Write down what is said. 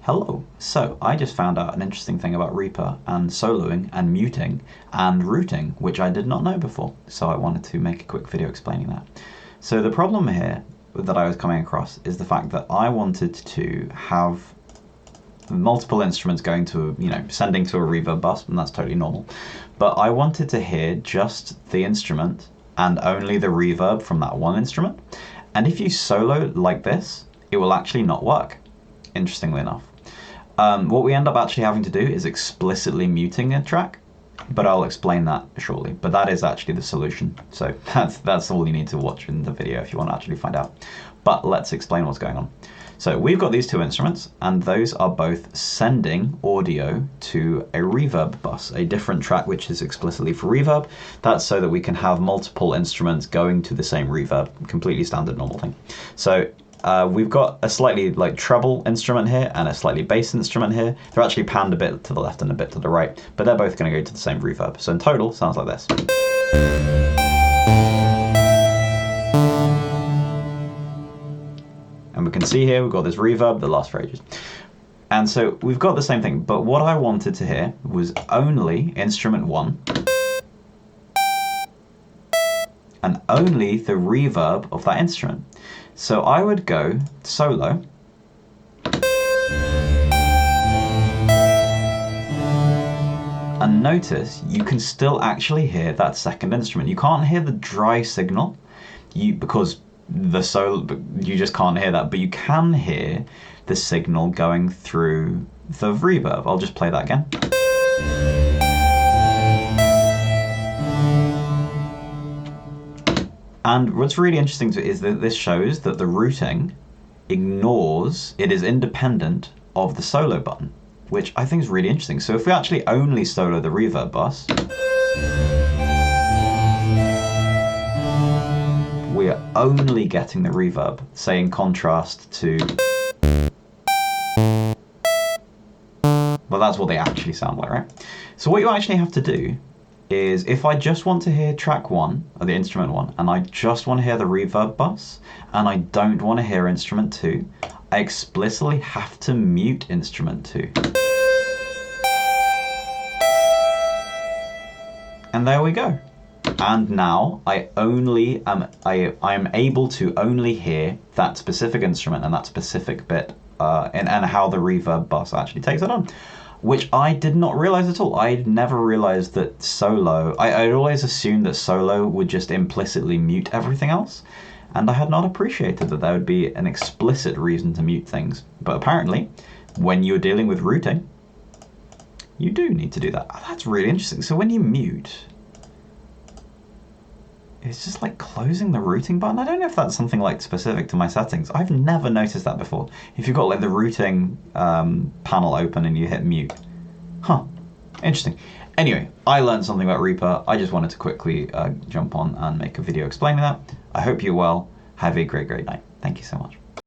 Hello. So I just found out an interesting thing about Reaper and soloing and muting and routing, which I did not know before. So I wanted to make a quick video explaining that. So the problem here that I was coming across is the fact that I wanted to have multiple instruments going to, sending to a reverb bus, and that's totally normal. But I wanted to hear just the instrument and only the reverb from that one instrument. And if you solo like this, it will actually not work, interestingly enough. What we end up actually having to do is explicitly muting a track, but I'll explain that shortly. But that is actually the solution. So that's all you need to watch in the video if you want to actually find out. But let's explain what's going on. So we've got these two instruments, and those are both sending audio to a reverb bus, a different track which is explicitly for reverb. That's so that we can have multiple instruments going to the same reverb, completely standard normal thing. So we've got a slightly treble instrument here and a slightly bass instrument here. They're actually panned a bit to the left and a bit to the right, but they're both going to go to the same reverb. So in total, sounds like this. And we can see here we've got this reverb that lasts for ages. And so we've got the same thing, but what I wanted to hear was only instrument 1 and only the reverb of that instrument. So I would go solo and notice you can still actually hear that second instrument. You can't hear the dry signal because the solo, you just can't hear that, but you can hear the signal going through the reverb. I'll just play that again. And what's really interesting is that this shows that the routing ignores, it is independent of the solo button, which I think is really interesting. So if we actually only solo the reverb bus, we are only getting the reverb, say in contrast to, well, that's what they actually sound like, right? So what you actually have to do is, if I just want to hear track 1, or the instrument 1, and I just want to hear the reverb bus, and I don't want to hear instrument 2, I explicitly have to mute instrument 2. And there we go. And now I am able to only hear that specific instrument and that specific bit, and how the reverb bus actually takes it on, which I did not realize at all. I never realized that solo, I'd always assumed that solo would just implicitly mute everything else, and I had not appreciated that there would be an explicit reason to mute things. But apparently, when you're dealing with routing, you do need to do that. Oh, that's really interesting. So when you mute, it's just like closing the routing button. I don't know if that's something like specific to my settings. I've never noticed that before. If you've got like the routing panel open and you hit mute. Huh, interesting. Anyway, I learned something about Reaper. I just wanted to quickly jump on and make a video explaining that. I hope you're well. Have a great, great night. Thank you so much.